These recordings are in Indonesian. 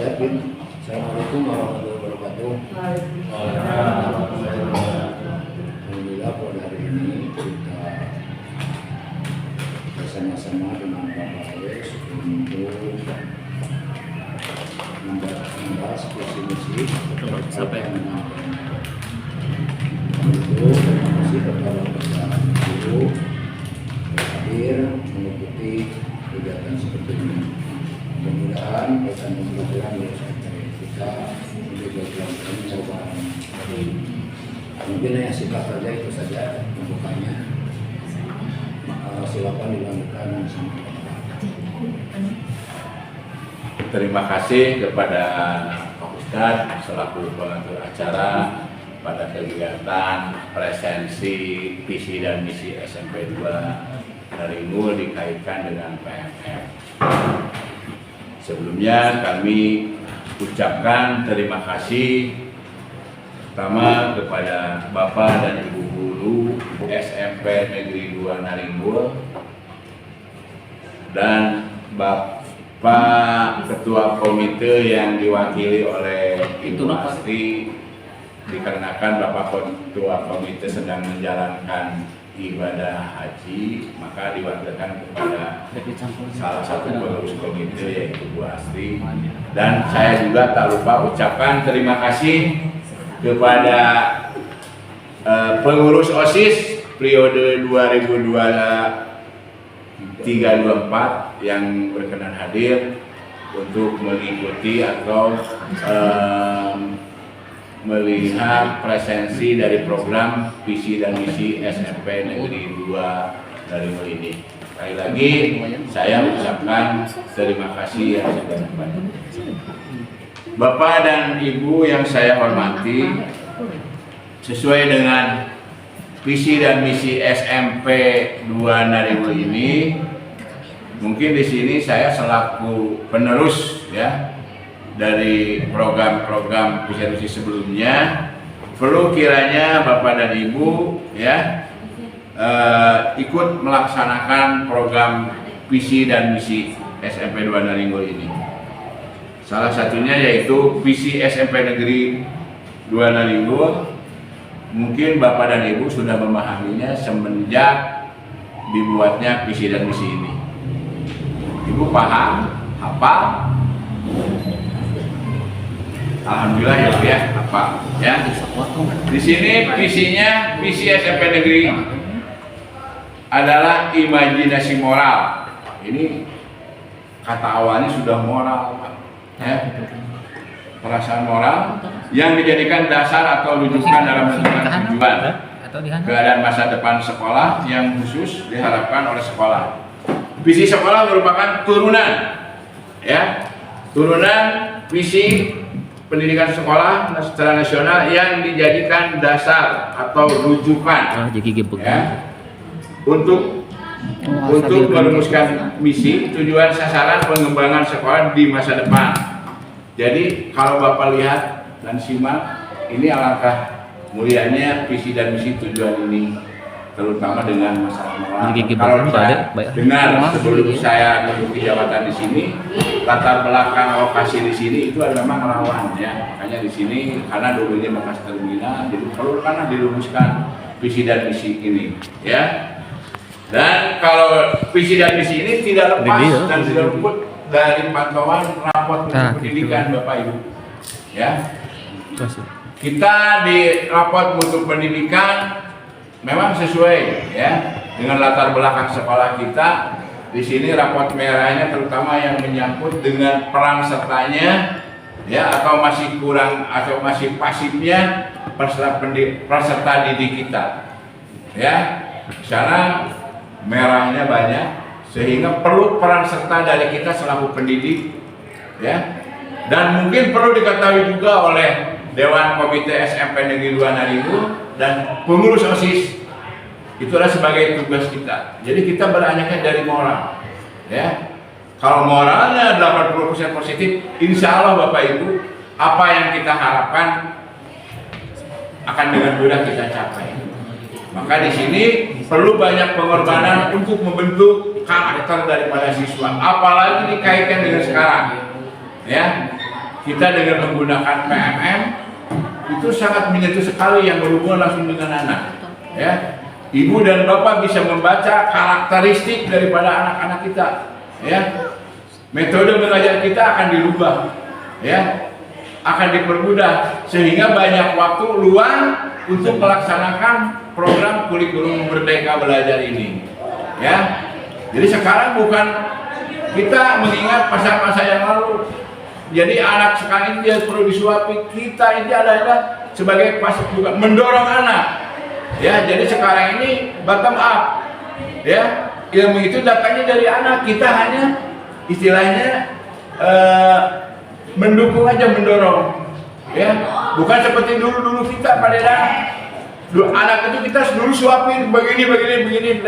Assalamualaikum warahmatullahi wabarakatuh. Alhamdulillah pada hari ini kita bersama-sama dengan Bapak Alex untuk membahas visi-misi untuk terima kasih kepada Bapak Ibu hadir mengikuti kegiatan seperti ini. Mudah-mudahan pesan pembelajaran yang kita menjadi pelajaran mungkin yang singkat saja itu saja pembukanya. Silakan dilanjutkan sama Bapak. Terima kasih kepada Pak Ustadz selaku pengatur acara pada kegiatan presensi visi dan misi SMP 2 Naringgul dikaitkan dengan PMF. Sebelumnya kami ucapkan terima kasih pertama kepada Bapak dan Ibu Guru SMP Negeri 2 Naringgul dan Bapak Ketua Komite yang diwakili oleh Ibu Astri, dikarenakan Bapak Ketua Komite sedang menjalankan ibadah haji, maka diwakilkan kepada salah satu pengurus komite yaitu Bu Astri. Dan saya juga tak lupa ucapkan terima kasih kepada pengurus OSIS periode 2023-24 yang berkenan hadir untuk mengikuti atau melihat presensi dari program visi dan misi SMP Negeri 2 Naringgul ini. Sekali lagi saya ucapkan terima kasih yang sebanyak-banyaknya. Bapak dan Ibu yang saya hormati, sesuai dengan visi dan misi SMP 2 Naringgul ini, mungkin di sini saya selaku penerus ya dari program-program visi sebelumnya, perlu kiranya Bapak dan Ibu ya ikut melaksanakan program visi dan misi SMP 2 Naringgul ini. Salah satunya yaitu visi SMP Negeri 2 Naringgul. Mungkin Bapak dan Ibu sudah memahaminya semenjak dibuatnya visi dan misi ini. Ibu paham, hafal? Alhamdulillah ya, apa ya? Di sini visinya, visi SMP Negeri adalah imajinasi moral. Ini kata awalnya sudah moral, Pak. Ya. Perasaan moral yang dijadikan dasar atau rujukan dalam menentukan tujuan keadaan masa depan sekolah yang khusus diharapkan oleh sekolah. Visi sekolah merupakan turunan, ya, turunan visi pendidikan sekolah secara nasional yang dijadikan dasar atau rujukan ya, untuk merumuskan misi, tujuan, sasaran pengembangan sekolah di masa depan. Jadi kalau Bapak lihat dan simak, ini alangkah mulianya visi dan misi tujuan ini, terutama dengan masalah moral. Kalau saya dengar sebelum saya menduduki jabatan di sini, latar belakang lokasi di sini itu adalah memang rawan ya. Makanya di sini karena dulunya bekas terminal, jadi perlu karena dirumuskan visi dan misi ini ya. Dan kalau visi dan misi ini tidak lepas dan tidak luput dari pantauan raport pendidikan Bapak Ibu ya. Kita di raport mutu pendidikan memang sesuai ya dengan latar belakang sekolah kita. Di sini raport merahnya terutama yang menyangkut dengan peran sertanya ya, atau masih kurang atau masih pasifnya peserta didik kita ya. Di sana merahnya banyak sehingga perlu peran serta dari kita selaku pendidik ya. Dan mungkin perlu diketahui juga oleh Dewan Komite SMP Negeri 2 Naringgul dan pengurus OSIS. Itulah sebagai tugas kita. Jadi kita beranjaknya dari moral ya. Kalau moralnya 80% positif, insya Allah Bapak Ibu, apa yang kita harapkan akan dengan mudah kita capai. Maka di sini perlu banyak pengorbanan untuk membentuk karakter daripada siswa, apalagi dikaitkan dengan sekarang ya. kita dengan menggunakan PMM itu sangat menyentuh sekali yang berhubungan langsung dengan anak. Ya, ibu dan bapak bisa membaca karakteristik daripada anak-anak kita. Ya, metode mengajar kita akan dirubah. Ya, akan dipermudah sehingga banyak waktu luang untuk melaksanakan program kurikulum Merdeka Belajar ini. Ya, jadi sekarang bukan kita mengingat masa-masa yang lalu. Jadi anak sekarang ini dia perlu disuapi. Kita ini adalah sebagai bukan mendorong anak. Ya, jadi sekarang ini bottom up. Ya, ilmu itu datangnya dari anak. Kita hanya istilahnya mendukung aja, mendorong. Ya, bukan seperti dulu kita pada anak itu kita dulu suapin begini.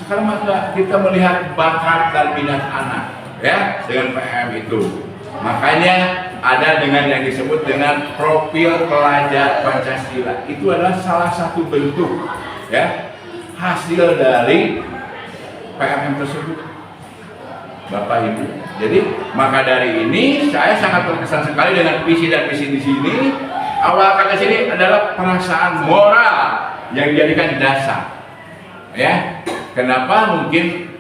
Sekarang maka kita melihat bakat dan minat anak, ya, dengan PM itu. Makanya ada dengan yang disebut dengan profil pelajar Pancasila. Itu adalah salah satu bentuk, ya, hasil dari PMM tersebut, Bapak Ibu. Jadi maka dari ini saya sangat terkesan sekali dengan visi dan misi di sini. Awal kata sini adalah perasaan moral yang dijadikan dasar. Ya, kenapa mungkin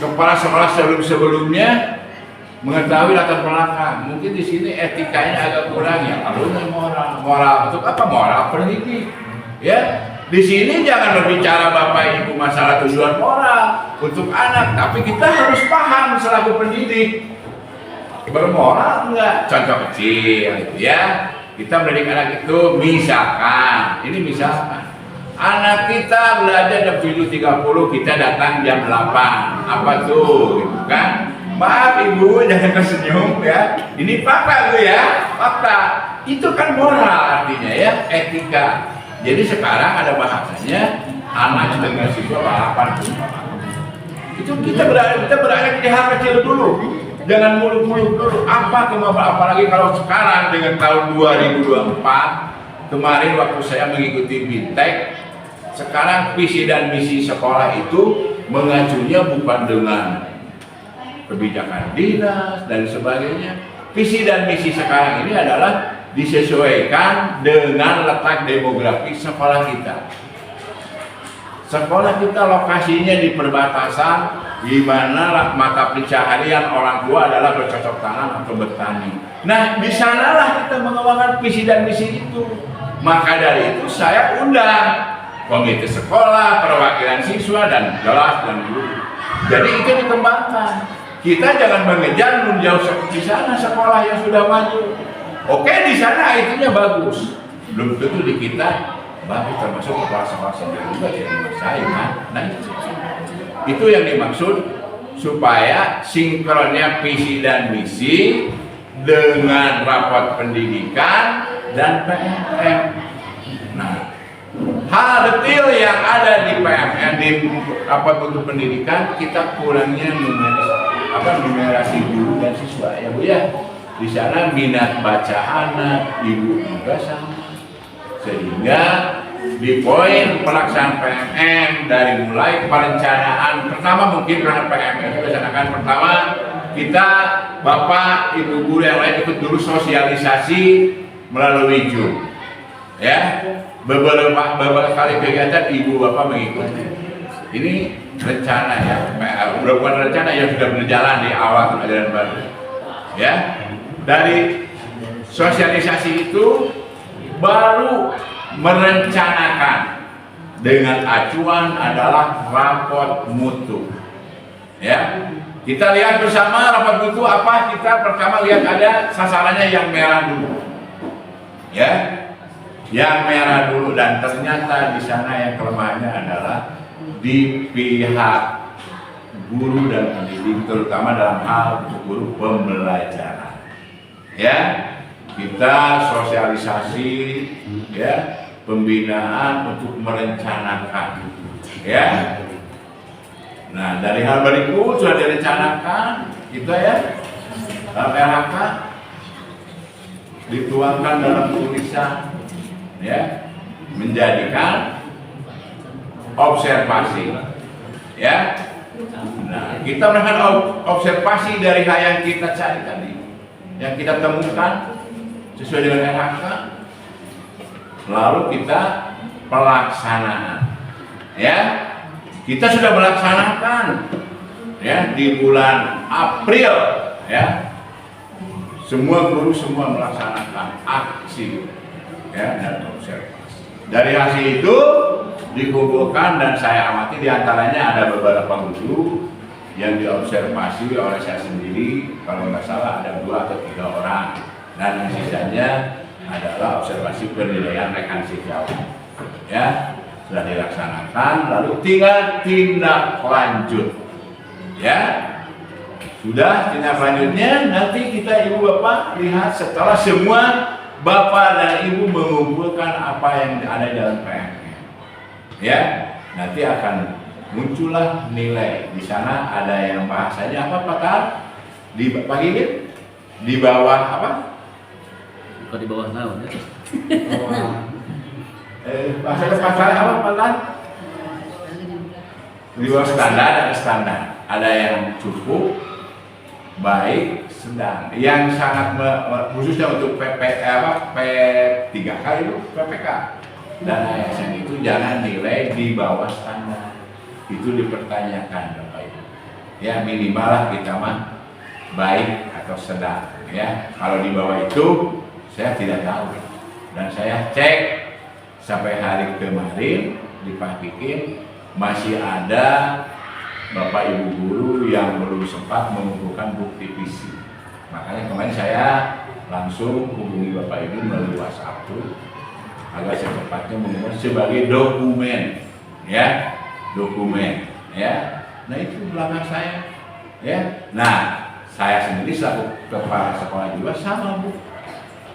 kepala sekolah sebelumnya mengetahui latar belakang, mungkin di sini etikanya agak kurang, ya. Lalu moral untuk apa? Moral pendidik. Ya, di sini jangan berbicara Bapak Ibu masalah tujuan moral untuk anak, tapi kita harus paham selaku pendidik bermoral enggak. Contoh kecil, ya, kita mendidik anak itu misalkan anak kita belajar jam 7.30, kita datang jam 8. Apa tuh? Gitu kan? Maaf Ibu, jangan tersenyum ya. Ini fakta tuh ya, fakta. Itu kan moral artinya ya, etika. Jadi sekarang ada bahasanya anak dengan siswa balapan. Itu kita berada di hal kecil dulu. Jangan muluk-muluk dulu. Apa kemampuan, apalagi kalau sekarang dengan tahun 2024, kemarin waktu saya mengikuti BINTEK, sekarang visi dan misi sekolah itu mengacunya bukan dengan kebijakan dinas dan sebagainya. Visi dan misi sekarang ini adalah disesuaikan dengan letak demografis sekolah kita. Sekolah kita lokasinya di perbatasan, di mana mata pencaharian orang tua adalah bercocok tanam atau bertani. Nah, di sanalah kita mengembangkan visi dan misi itu. Maka dari itu saya undang komite sekolah, perwakilan siswa dan kelas dan guru. Jadi itu dikembangkan. Kita jangan mengejar menjauh di sana sekolah yang sudah maju. Oke, di sana itunya bagus. Belum tentu di kita bagus, termasuk kepala-kepala sendiri juga yang dimaksai kan. Nah, itu yang dimaksud supaya sinkronnya visi dan misi dengan raport pendidikan dan PMM. Nah, hal detail yang ada di PMM di raport untuk pendidikan kita kurangnya numerasi guru dan siswa ya Bu ya. Di sana minat baca anak, ibu juga sama. Sehingga di poin pelaksanaan PMM dari mulai perencanaan pertama, mungkin karena PMM itu dilaksanakan pertama, kita Bapak Ibu guru yang lain ikut dulu sosialisasi melalui Zoom. Ya, beberapa kali kegiatan Ibu Bapak mengikuti. Ini rencana ya, beberapa rencana yang sudah berjalan di awal ajaran baru. Ya, dari sosialisasi itu baru merencanakan dengan acuan adalah raport mutu. Ya, kita lihat bersama raport mutu apa. Kita pertama lihat ada sasarannya yang merah dulu. Ya, yang merah dulu, dan ternyata di sana yang kelemahannya adalah di pihak guru dan pendidik, terutama dalam hal guru pembelajaran. Ya, kita sosialisasi ya pembinaan untuk merencanakan ya. Nah, dari hal berikut sudah direncanakan kita ya dalam RHK dituangkan dalam tulisan ya, menjadikan observasi ya. Nah, kita melakukan observasi dari hal yang kita cari tadi yang kita temukan sesuai dengan RHK, lalu kita pelaksanaan. Ya, kita sudah melaksanakan ya di bulan April ya. Semua guru semua melaksanakan aksi ya dan observasi. Dari hasil itu dikumpulkan dan saya amati diantaranya ada beberapa guru yang diobservasi oleh saya sendiri, kalau nggak salah ada 2 atau 3 orang, dan yang sisanya adalah observasi penilaian rekan sejauh. Ya, sudah dilaksanakan, lalu tinggal tindak lanjut. Ya, sudah tindak lanjutnya nanti kita ibu bapak lihat setelah semua bapak dan ibu mengumpulkan apa yang ada dalam PMM. Ya, nanti akan muncullah nilai. Di sana ada yang bahasanya apa Pak Kar? Di pagi ini di bawah apa? Bukan di bawah naon ya? Bahasa Kar apa Pak Kar? Di bawah standar dan standar. Ada yang cukup, baik, sedang. Yang sangat khususnya untuk P3K itu PPK dan ASN itu jangan nilai di bawah standar. Itu dipertanyakan Bapak Ibu. Ya minimal lah kita mah baik atau sedang. Ya kalau di bawah itu saya tidak tahu dan saya cek sampai hari kemarin di Pak Bikin masih ada Bapak Ibu guru yang belum sempat mengumpulkan bukti visi. Makanya kemarin saya langsung hubungi Bapak Ibu melalui WhatsApp tuh agar secepatnya mengumpulkan sebagai dokumen, ya, dokumen, ya. Nah itu belakang saya, ya. Nah saya sendiri selaku kepala sekolah juga sama Bu.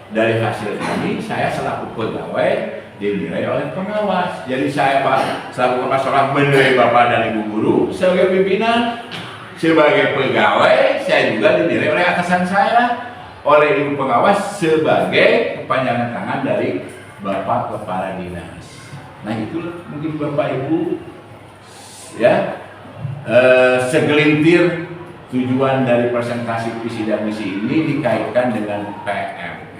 Dari hasil ini saya selaku pegawai dinilai oleh pengawas. Jadi saya Pak selaku kepala sekolah menilai Bapak dan Ibu guru sebagai pimpinan, sebagai pegawai saya juga dinilai oleh atasan saya, oleh Ibu pengawas sebagai kepanjangan tangan dari Bapak kepala dinas. Nah itu mungkin Bapak Ibu ya segelintir tujuan dari presentasi visi dan misi ini dikaitkan dengan PMM.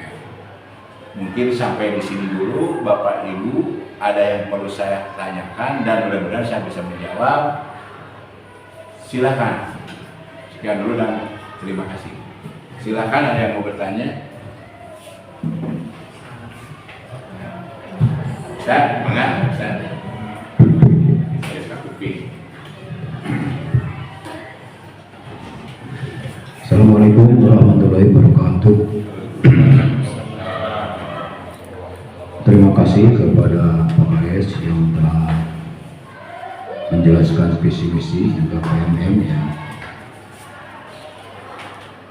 Mungkin sampai di sini dulu Bapak Ibu ada yang perlu saya tanyakan dan mudah-mudahan saya bisa menjawab. Silakan. Sekian dulu dan terima kasih. Silakan ada yang mau bertanya. Ustaz, mangga Ustaz. Assalamualaikum warahmatullahi wabarakatuh. Terima kasih kepada Pak AS yang telah menjelaskan visi misi juga PMM ya.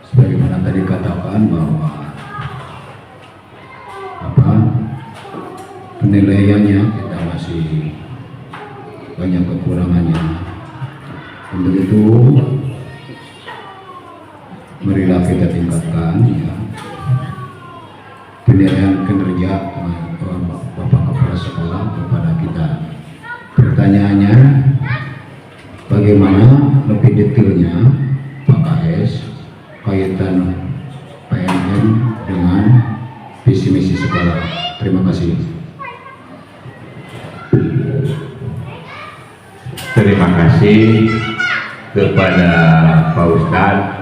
Sebagaimana tadi katakan bahwa penilaiannya kita masih banyak kekurangannya. Untuk itu marilah kita tingkatkan ya penilaian kinerja Bapak Kepala Sekolah kepada kita. Pertanyaannya, bagaimana lebih detailnya Pak KS kaitan PMM dengan visi misi sekolah? Terima kasih. Terima kasih kepada Pak Ustadz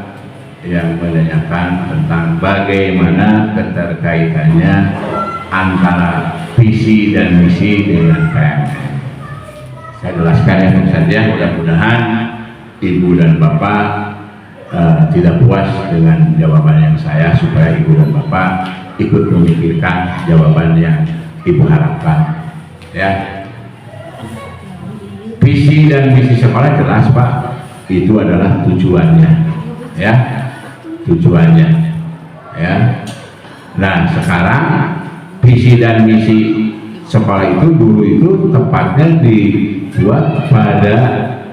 yang menanyakan tentang bagaimana keterkaitannya antara visi dan misi dengan PMM. Saya jelaskan ya Ustaz ya, mudah-mudahan Ibu dan Bapak tidak puas dengan jawaban yang saya, supaya Ibu dan Bapak ikut memikirkan jawaban yang Ibu harapkan. Ya, visi dan misi sekolah jelas Pak, itu adalah tujuannya, ya, tujuannya, ya. Nah sekarang visi dan misi sekolah itu dulu itu tepatnya dibuat pada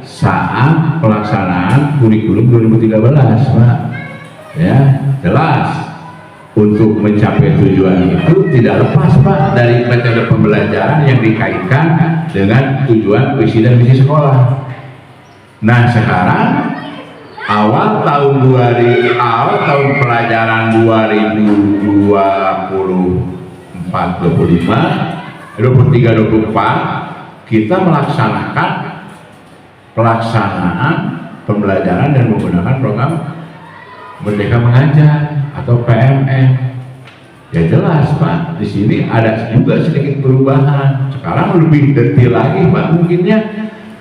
saat pelaksanaan kurikulum 2013 Pak, ya. Jelas untuk mencapai tujuan itu tidak lepas Pak dari metode pembelajaran yang dikaitkan dengan tujuan visi dan misi sekolah. Nah sekarang awal tahun pelajaran 2024 kita melaksanakan pelaksanaan pembelajaran dan menggunakan program Merdeka Mengajar atau PMM. Ya jelas Pak, di sini ada juga sedikit perubahan. Sekarang lebih detail lagi Pak mungkinnya,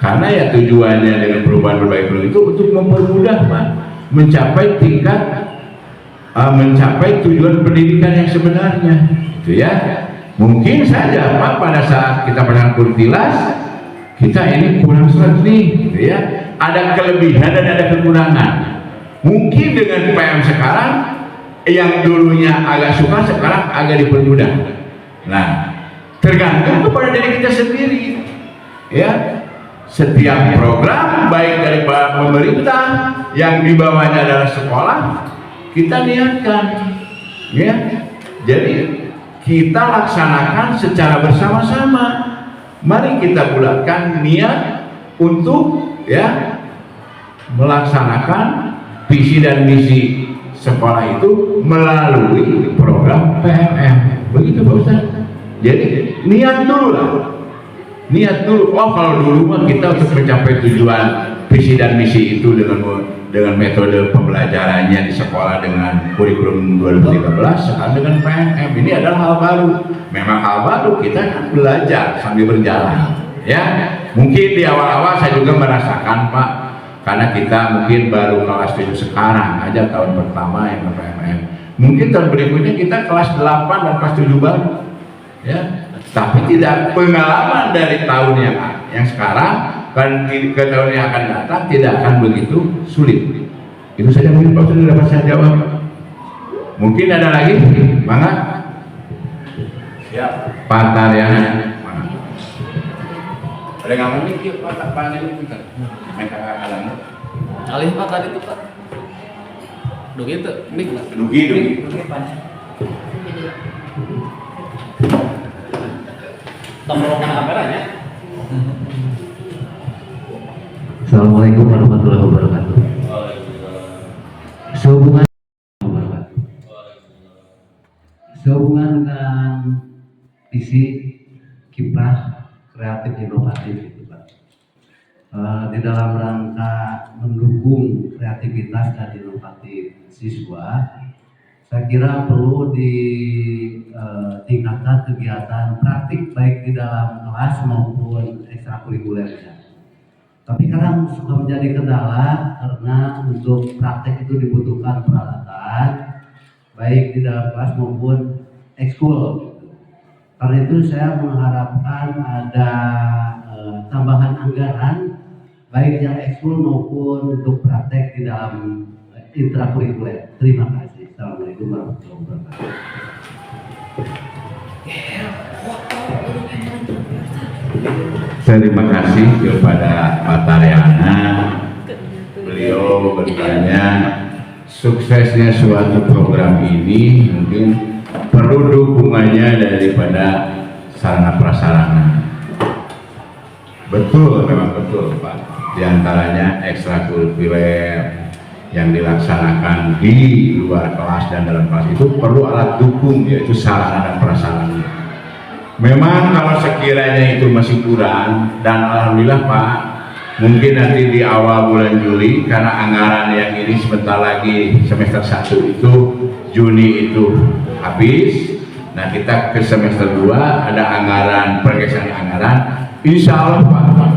karena ya tujuannya dengan perubahan berbagai program itu untuk mempermudah Pak mencapai tujuan pendidikan yang sebenarnya, gitu ya. Mungkin saja Pak pada saat kita melakukan kurtilas kita ini kurang nih, gitu ya. Ada kelebihan dan ada kekurangan. Mungkin dengan PM sekarang yang dulunya agak suka sekarang agak dipermudah. Nah, tergantung kepada diri kita sendiri, ya. Setiap program baik dari pemerintah yang di bawahnya adalah sekolah kita niatkan, ya. Jadi kita laksanakan secara bersama-sama. Mari kita bulatkan niat untuk ya melaksanakan visi dan misi sekolah itu melalui program PMM. Begitu Pak Ustaz. Jadi niat dulu lah. Niat dulu. Oh kalau dulu mah kita untuk mencapai tujuan visi dan misi itu dengan metode pembelajarannya di sekolah dengan kurikulum 2013, sekarang dengan PMM. Ini adalah hal baru. Memang hal baru, kita kan belajar sambil berjalan. Ya, mungkin di awal-awal saya juga merasakan Pak, karena kita mungkin baru kelas 7 sekarang aja tahun pertama yang PMM. Mungkin tahun berikutnya kita kelas 8 dan kelas 7 baru. Ya, tapi tidak pengalaman dari tahun yang sekarang dan ke tahun yang akan datang tidak akan begitu sulit. Itu saja mungkin Pak Ustaz dapat saya jawab. Mungkin ada lagi, mangga. Siap. Pak Taryana. Ada nggak mungkin Pak ini bentar. Mereka alam. Alih Pak tadi itu Pak. Dugi itu, mik lah. Dugi. Tombolkan kameranya. Assalamualaikum warahmatullahi wabarakatuh. Sehubungan dengan visi kiprah kreatif inovatif itu Pak. Di dalam rangka mendukung kreativitas dan inovatif siswa, saya kira perlu ditingkatkan kegiatan praktik baik di dalam kelas maupun ekstrakurikulernya. Tapi kadang suka menjadi kendala karena untuk praktek itu dibutuhkan peralatan baik di dalam kelas maupun ekskul. Karena itu saya mengharapkan ada tambahan anggaran baik yang ekskul maupun untuk praktek di dalam intrakurikuler. Terima kasih. Assalamualaikum warahmatullahi wabarakatuh. Terima kasih kepada Pak Taryana. Beliau bertanya suksesnya suatu program ini mungkin perlu dukungannya daripada sarana prasarana. Betul, memang betul Pak. Di antaranya ekstrakurikuler yang dilaksanakan di luar kelas dan dalam kelas itu perlu alat dukung, yaitu sarana dan prasarana. Memang kalau sekiranya itu masih kurang, dan alhamdulillah Pak, mungkin nanti di awal bulan Juli karena anggaran yang ini sebentar lagi semester 1 itu Juni itu habis. Nah kita ke semester 2 ada anggaran, pergeseran anggaran. Insya Allah Pak,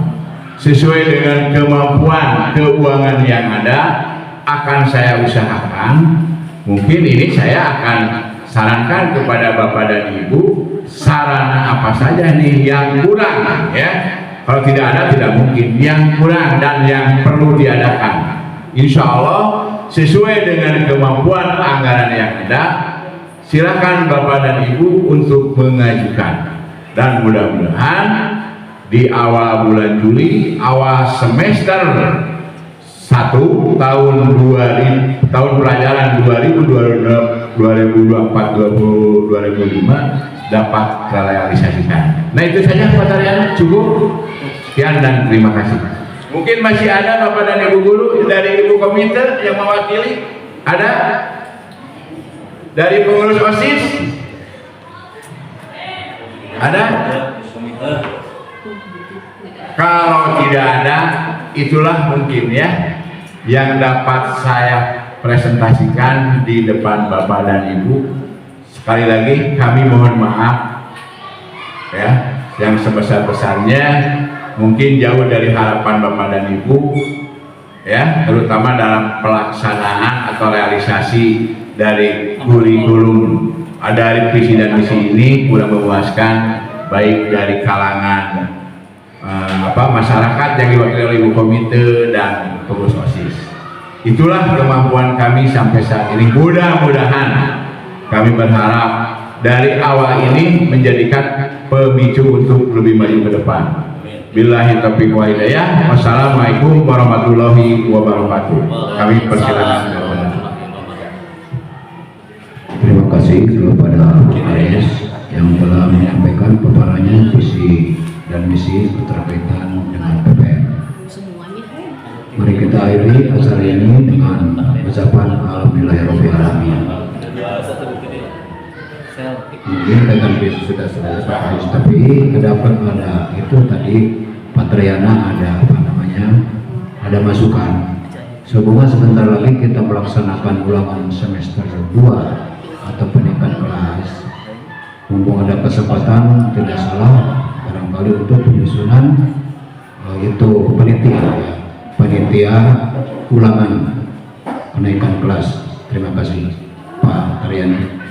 sesuai dengan kemampuan keuangan yang ada akan saya usahakan. Mungkin ini saya akan sarankan kepada Bapak dan Ibu sarana apa saja nih yang kurang, ya. Kalau tidak ada tidak mungkin, yang kurang dan yang perlu diadakan. Insya Allah sesuai dengan kemampuan anggaran yang ada, silakan Bapak dan Ibu untuk mengajukan. Dan mudah-mudahan di awal bulan Juli, awal semester 1 tahun pelajaran 2024-2025 dapat terrealisasikan. Nah itu saja Pak Taryana, cukup. Sekian dan terima kasih. Mungkin masih ada Bapak dan Ibu guru dari Ibu komite yang mewakili? Ada? Dari pengurus OSIS? Ada? Kalau tidak ada, itulah mungkin ya yang dapat saya presentasikan di depan Bapak dan Ibu. Sekali lagi kami mohon maaf ya, yang sebesar-besarnya mungkin jauh dari harapan Bapak dan Ibu ya, terutama dalam pelaksanaan atau realisasi dari kurikulum dari visi dan misi ini kurang memuaskan, baik dari kalangan masyarakat yang diwakili oleh Ibu komite dan pengurus OSIS. Itulah kemampuan kami sampai saat ini. Mudah-mudahan kami berharap dari awal ini menjadikan pemicu untuk lebih maju ke depan. Billahi taufiq wa hidayah. Wassalamualaikum warahmatullahi wabarakatuh. Kami persilakan kepada. Terima kasih kepada AS yang telah menyampaikan paparannya visi dan misi keterkaitan dengan PPM. Mari kita akhiri acara ini dengan ucapan alhamdulillahirabbil alamin. Mungkin dengan visi sudah selesai, tapi terdapat ada itu tadi Pak Triana ada masukan. Sehubungan sebentar lagi kita melaksanakan ulangan semester 2 atau peningkatan kelas. Mumpung ada kesempatan, tidak salah barangkali untuk penyusunan itu panitia ulangan kenaikan kelas. Terima kasih Pak Triana.